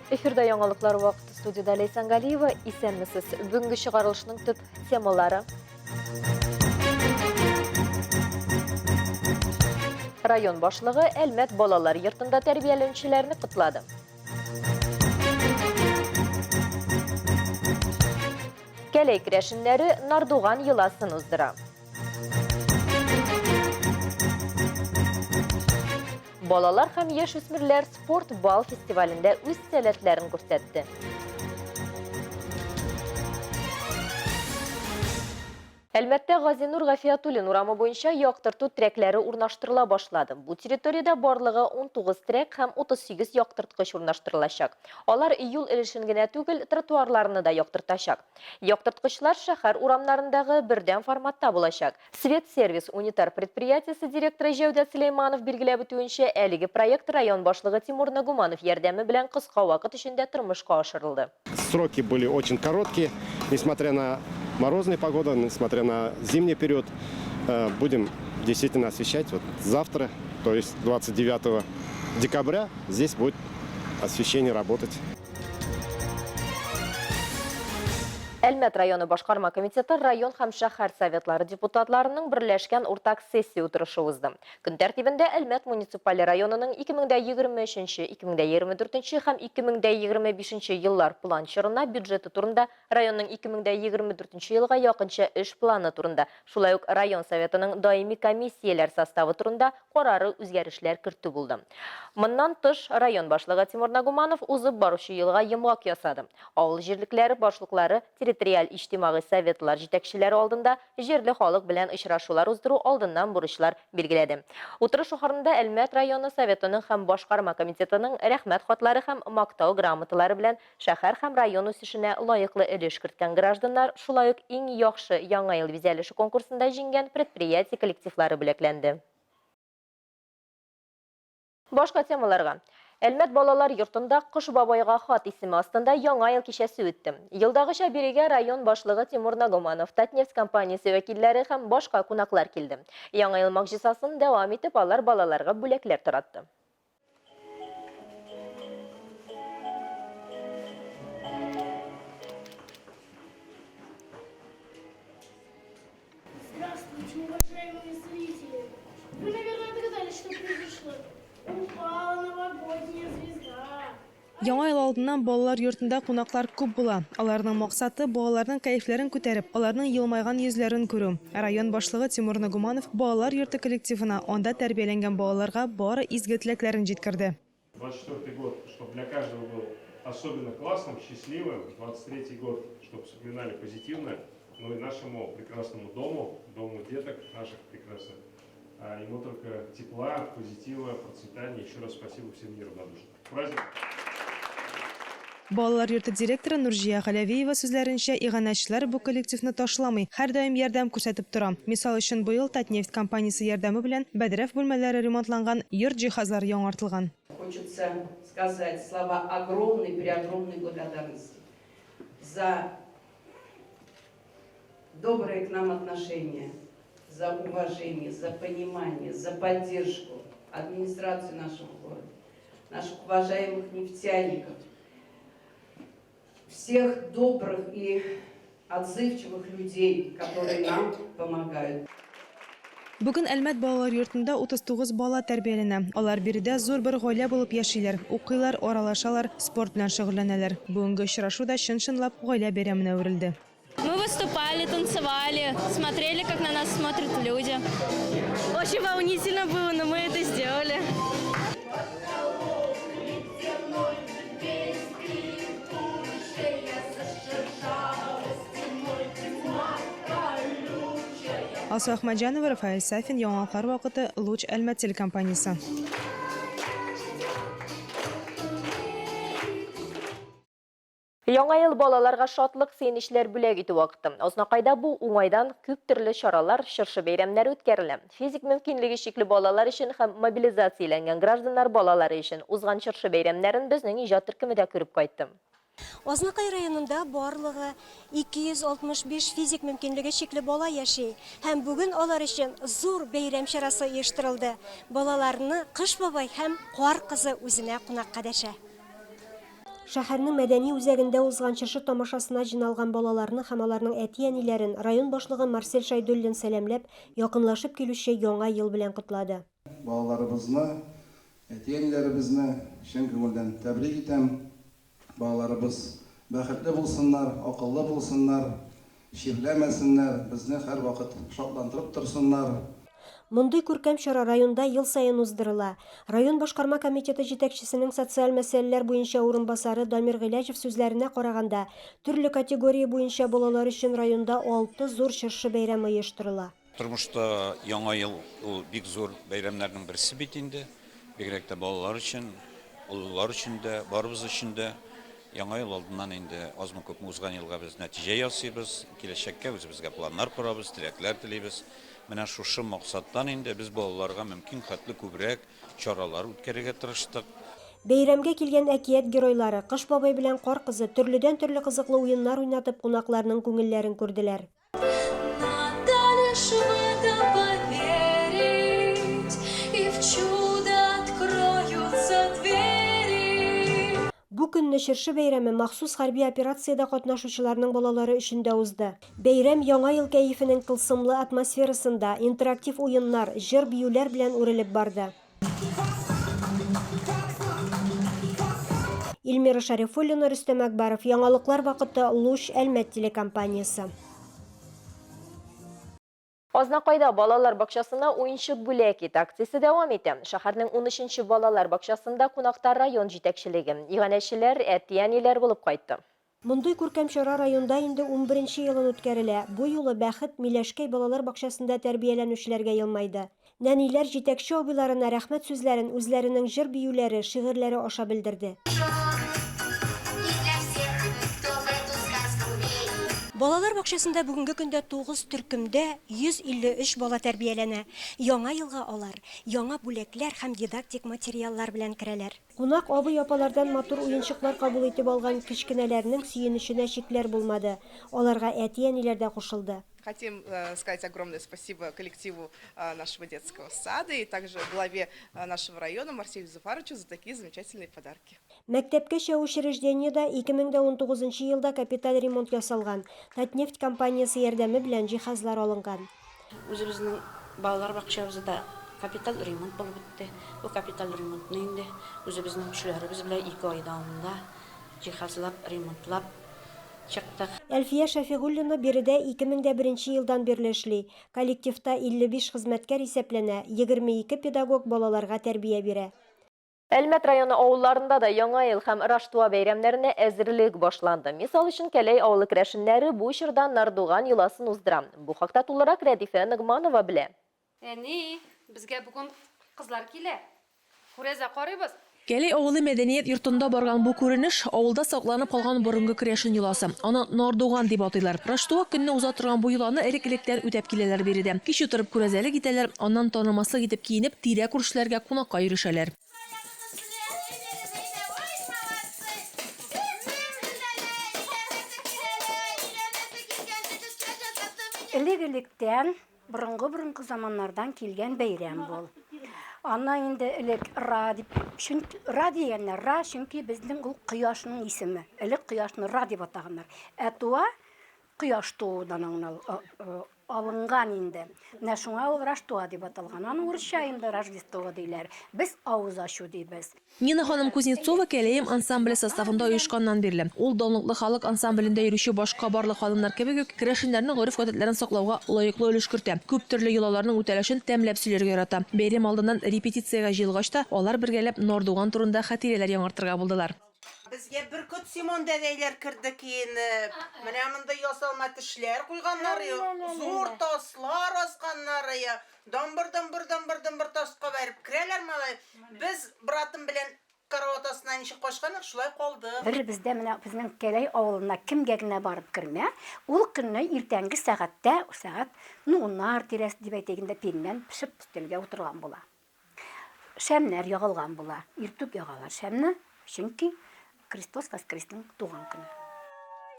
Эфирда яңалыклар вакыты, студияда Лейсан Галиева. Исәнмесез. Бүгенге чыгарылышның төп темалары. Район башлыгы Әлмәт балалар йортында тәрбияләнүчеләрне котлады. Кәләй көрәшеннәре Нардуган йоласын уздыра. Балалар һәм яшүсмерләр спорт бал фестивалендә үз сәләтләрен күрсәтте. Әлмәттә Газинур Гафиятуллин урамы буенча яктырту трәкләре урнаштырыла башлады. Бу территориядә барлыгы 19 трәк һәм 38 яктырткыч урнаштырылачак. Алар юл өлешен генә түгел, тротуарларны да яктыртачак. Яктырткычлар шәһәр урамнарындагы бердәм форматта булачак. Свет сервис унитар предприятиесе директоры Җәүдәт Сөләйманов билгеләп үтүенчә, әлеге проект район башлыгы Тимур Нагуманов ярдәме белән кыска вакыт эчендә тормышка ашырылды. Сроки были очень короткие, несмотря на морозную погоду, несмотря на зимний период. Будем действительно освещать вот завтра, то есть 29 декабря, здесь будет освещение работать. Әлмәт районы башкарма комитеты район һәм шәһәр советлары депутатларының берләшкән уртак сессия утырышы узды. Көн тәртибендә Әлмәт муниципаль районының 2023-2024 һәм 2025 еллар план чорына бюджеты турында, районның 2024 елга якынча эш планы турында, шулай ук район советының даими комиссияләр составы турында карары үзгәрешләр кертү булды. Моннан тыш, район башлыгы Тимур Нагуманов узып баручы елга йомгак ясады. Авыл җирлекләре башлыклары территориаль иҗтимагый советлар җитәкчеләре алдында җирле халык белән очрашулар уздыру алдыннан бурычлар билгеләде. Утырыш шәһәрендә Әлмәт районы советының һәм башкарма комитетының рәхмәт хатлары һәм мактау грамоталары белән шәһәр һәм район үсешенә лаеклы өлеш керткән гражданнар, шулай ук иң яхшы яңа ел бизәлеше конкурсында җиңгән предприятие коллективлары бүләкләнде. Башка темаларга. Әлмәт балалар йортында Кыш бабайга хат исеме астында яңа ел кичәсе үтте. Елдагыча бирегә район башлыгы Тимур Нагуманов, Татнефть компаниясе вәкилләре һәм башка кунаклар килде. Яңа ел макҗисасын дәвам итеп алар балаларга бүләкләр таратты. Здравствуйте, уважаемые зрители! Вы, наверное, догадались, что произошло. Упала новогодняя звезда. Яңа ел алдыннан балалар йортында кунаклар күп була. Аларның максаты балаларның кайфларын күтәреп, аларның елмайган йөзләрен күрү. Район башлыгы Тимур Нагуманов балалар йорты коллективына анда тәрбияләнгән балаларга бары изге теләкләрен җиткерде. 24 год, чтобы для каждого был особенно классным, счастливым. 23 год, чтобы вспоминали позитивно. Ну и нашему прекрасному дому деток наших прекрасных. Ему только тепла, позитива, процветания. Еще раз спасибо всем неравнодушным. Праздник! Балалар йорты директоры Нурҗия Галявиева сүзләренчә, иганәчеләр бу коллективны ташламый, һәр даим ярдәм күрсәтеп тора. Мисал өчен быел Татнефть компаниясе ярдәме белән Бәдрәф бүлмәләре ремонтланган, йорт җиһазлары яңартылган. Хочется сказать слова огромной, преогромной благодарности за добрые к нам отношения, за уважение, за понимание, за поддержку администрации нашего города, наших уважаемых нефтяников, всех добрых и отзывчивых людей, которые нам помогают. Бүген Әлмәт балалар йортында 39 бала тәрбияләнә. Алар биредә зур бер гаилә булып яшиләр, укыйлар, аралашалар, спорт белән шөгыльләнәләр. Бүгенге очрашу да чын-чынлап гаилә бәйрәменә әверелде. Мы выступали, танцевали, смотрели, как на нас смотрят люди. Очень волнительно было, но мы это сделали. Алсу Ахмаджанова, Рафаэль Сафин, яңалыклар вакыты, Луч Әлмәт телекомпаниясе. Яңа ел балаларга шатлык, сөенечләр бүләк итү вакыты. Азнакайда бу уңайдан күп төрле чаралар, чыршы бәйрәмнәре үткәрелә. Физик мөмкинлеге чикле балалар өчен һәм мобилизацияләнгән гражданнар балалары өчен узган чыршы бәйрәмнәрен безнең иҗат төркеме дә күреп кайтты. Азнакай районында барлыгы 265 физик мөмкинлеге чикле бала яши. Һәм бүген алар өчен зур бәйрәм чарасы оештырылды. Балаларны Кыш бабай һәм Кар кызы үзенә кунакка дәшә. Шәһәрнең мәдәни үзәгендә узган чыршы тамашасына җыйналган балаларны һәм аларның әти-әниләрен район башлыгы Марсель Шайдуллин сәламләп, якынлашып килүче яңа ел белән котлады. Балаларыбызны, әти-әниләребезне чын күңелдән тәбрик итәм. Балаларыбыз бәхетле булсыннар, акыллы булсыннар, ширләмәсеннәр, безне һәр вакыт шатландырып торсыннар. Мондый күркәм чара районда ел сайын уздырыла. Район башкарма комитеты җитәкчесенең социаль мәсьәләләр буенча урынбасары Дамир Гыйләҗев сүзләренә караганда, төрле категория буенча балалар өчен районда 6 зур чыршы бәйрәме оештырыла. Тормышта яңа ел ул бик зур бәйрәмнәрнең берсе бит инде. Бигрәк тә балалар өчен, уллар өчен дә, барыбыз өчен дә яңа ел алдыннан инде азмы-күпме узган елга без нәтиҗә ясыйбыз, киләчәккә үзебезгә планнар корабыз, теләкләр телибез. Менә шушы максаттан инде без балаларга мөмкин хәтле күбрәк чаралар үткәрергә тырыштык. Бәйрәмгә килгән әкият геройлары Кыш бабай белән Кар кызы төрледән төрле кызыклы уеннар уйнатып кунакларның күңелләрен күрделәр. Бу көнне чыршы бәйрәме махсус хәрби операциядә катнашучыларның балалары өчен дә узды. Бәйрәм яңа ел кәефенең тылсымлы атмосферасында интерактив уеннар, җыр-биюләр белән үрелеп барды. Илмира Шарифуллина, Рөстәм Әкбаров, яңалыклар вакыты, Луч, Әлмәт телекомпаниясе. Азнакайда балалар бакчасына уенчык бүләк акциясе дәвам итә. Шәһәрнең 13-нче балалар бакчасында кунактар район җитәкчелеге, иганәчеләр, әти-әниләр булып кайтты. Мондый күркәм чара районда инде 11-нче елын үткәрелә. Бу юлы бәхет Миләшкәй балалар бакчасында тәрбияләнүчеләргә елмайды. Нәниләр җитәкче абыйларына рәхмәт сүзләрен үзләренең җыр-биюләре, шигырьләре аша белдерде. Балалар бакчасында бүгенге көндә 9 төркемдә 153 бала тәрбияләнә. Яңа елга алар, яңа бүләкләр һәм дидактик материаллар белән керәләр. Кунак абый-апалардан матур уенчыклар кабул итеп алган кечкенәләрнең сөенеченә чикләр булмады. Аларга әти-әниләр дә кушылды. Хотим сказать огромное спасибо коллективу нашего детского сада и также главе нашего района Марселю Зуфаровичу за такие замечательные подарки. Мәктәпкәчә учреждениедә 2019 елда капиталь ремонт ясалган. Татнефть компаниясе ярдәме белән җиһазлар алынган. Үзебезнең балалар бакчабызда капиталь ремонт булып бетте. Бу капиталь ремонтны инде үзебезнең кешеләребез белән 2 ай дәвамында җиһазлап, ремонтлап чыктык. Әлфия Шафигуллина биредә 2001 елдан бирле эшли. Коллективта 55 хезмәткәр исәпләнә, 22 педагог балаларга тәрбия бирә. Әлмәт районы авылларында да яңа ел һәм Раштуа бәйрәмнәренә әзерлек башланды. Мисал өчен Кәләй авылы керәшеннәре бу чордан Нардуган юласын уздыра. Бу хакта тулырак Рәдифә Нигманова белә. Әни, безгә бүген кызлар килә. Күрәзә карыйбыз. Кәләй авылы мәдәният йортында барган бу күренеш авылда сакланып калган борынгы керәшен юласы. Аны Нардуган дип атыйлар. Раштуа көнне уза торган бу юланы элек-электән үтәп киләләр биредә. Кич утырып күрәзәлек итәләр, аннан танымаслык итеп киенеп, тирә күршеләргә кунакка йөрешәләр. Элек-электән, борынгы заманнардан килгән бәйрәм бул. Ана инде элек Ра дигәннәр, Ра чөнки безнең ул кояшның исеме. Элек кояшны Ра дип атаганнар. Туа кояш туудан алынган инде. Менә шуңа ул Раштуа дип аталган. Аны урысча инде Рождество диләр. Без авыз ачу дибез. Нина ханым Кузнецова Кәләем ансамбле составында оешканнан бирле. Ул данлыклы халык ансамблендә йөрүче башка барлык ханымнар кебек үк керәшеннәрнең гореф-гадәтләрен саклауга лаеклы өлеш кертә. Күп төрле йолаларның үтәлешен тәмләп сөйләргә ярата. Бәйрәм алдыннан репетициягә җыелгач та алар бергәләп Нардуган турында хатирәләр яңартырга булдылар. Безгә Бөркет Симон дәдәйләр керде киенеп. Менә монда ясалма тешләр куйганнар, зур таслар асканнар, дамбыр таска бәреп керәләр малай. Без братым белән карават астына ничек качканык, шулай калды. Бер бездә менә безнең Кәләй авылына кемгә генә барып кермә, ул көнне иртәнге сәгатьтә, сәгать 10:00 тирәс дип әйтәгәндә пеннән пешеп өстәлгә утырган була. Шәмнәр ягылган була. Иртүк ягалар шәмне, чөнки Христос воскресның туган көне.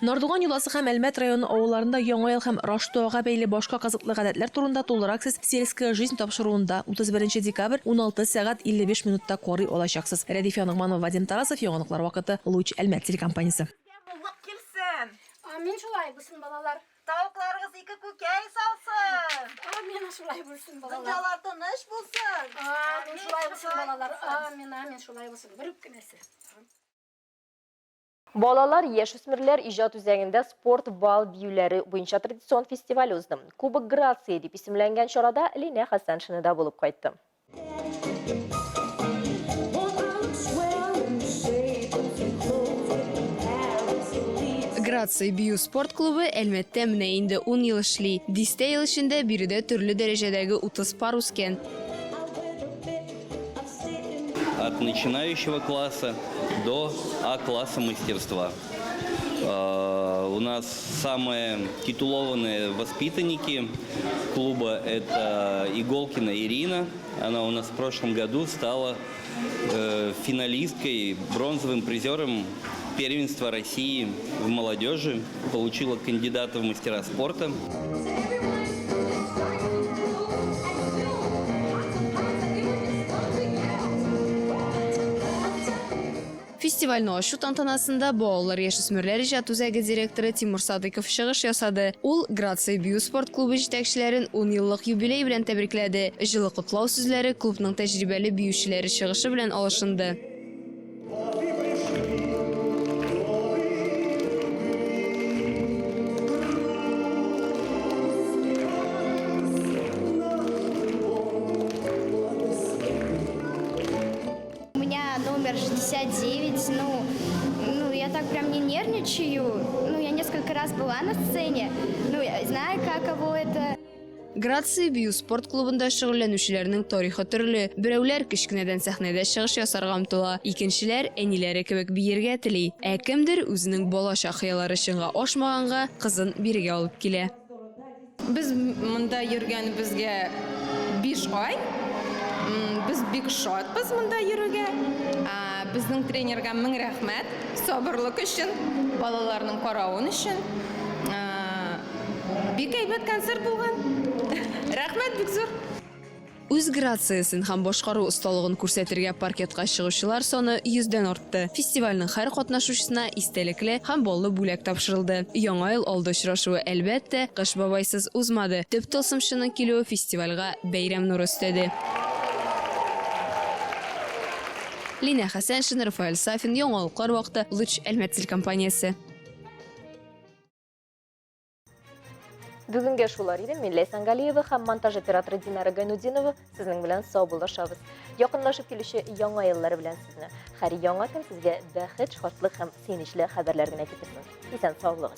Нордуган юласы һәм Әлмәт районы авылларында яңа ел һәм Раштоага бәйле башка кызыклы гадәтләр турында тулыраксыз сельская жизнь тапшыруында 31 декабрь 16 сәгать 55 минутта карый алачаксыз. Рәдифә Нугманова, Вадим Тарасов, яңалыклар вакыты, Луч Әлмәт телекомпаниясе. Амин шулай булсын балалар. Тавыкларыгыз ике күкәй салсын. Амин шулай булсын балалар. Дөньялар тыныч булсын. Амин шулай булсын балалар. Амин шулай булсын. Бер үк нәрсә. Балалар, яшүсмерләр иҗат үзәгендә спорт бал биюләре буенча традицион фестиваль узды. Кубок Грации дип исемләнгән чарада Линә Хәсәншина да булып кайтты. Грация бию спорт клубы Әлмәттә менә инде 10 ел эшли. 10 ел эчендә биредә төрле дәрәҗәдәге 30 пар үскән. От начинающего класса до А-класса мастерства. У нас самые титулованные воспитанники клуба – это Иголкина Ирина. Она у нас в прошлом году стала финалисткой, бронзовым призером первенства России в молодежи. Получила кандидата в мастера спорта. Фестивальне ачу тантанасында балалар яшүсмерләр иҗат үзәге директоры Тимур Садыков чыгыш ясады. Ул Грация бию спорт клубы җитәкчеләрен 10 еллык юбилей белән тәбрикләде. Җылы котлау сүзләре клубның тәҗрибәле биючеләре чыгышы белән алышынды. У меня номер 69, я так прям не нервничаю, я несколько раз была на сцене, я знаю, каково это. Грация бию спорт клубында шөгыльләнүчеләрнең тарихы төрле. Берәүләр кечкенәдән сәхнәдә чыгыш ясарга омтыла, икенчеләр әниләре кебек биергә тели. Ә кемдер үзенең балачак хыяллары чынга ашмаганга кызын биргә алып килә. Без монда йөргәнебезгә 5 ай. Без бик шатбыз монда йөрүгә. Безнең тренерга мең рәхмәт. Сабырлык өчен, балаларның каравын өчен. Бик әйбәт концерт булган. Рәхмәт бик зур. Үз грациясын һәм башкару осталыгын күрсәтергә паркетка чыгучылар саны 100дән артты. Фестивальнең һәр катнашучысына истәлекле һәм баллы бүләк тапшырылды. Яңа ел алды очрашуы әлбәттә кыш бабайсыз узмады. Төп тылсымчының килүе фестивальгә бәйрәм нуры өстәде. Линә Хәсәншина, Рафаэль Сафин, яңалыклар вакыты, Луч Әлмәт телекомпаниясе. Бүгінге шулар иде. Мен Ләйсан Галиева һәм монтаж операторы Динара Гайнудинова сезнең белән сау булышабыз. Якынлашып килүче яңа еллар белән сезне. Һәр яңа көн сезгә бәхет, шатлык һәм сөенечле хәбәрләр генә китерсен. Исән саулыгыз.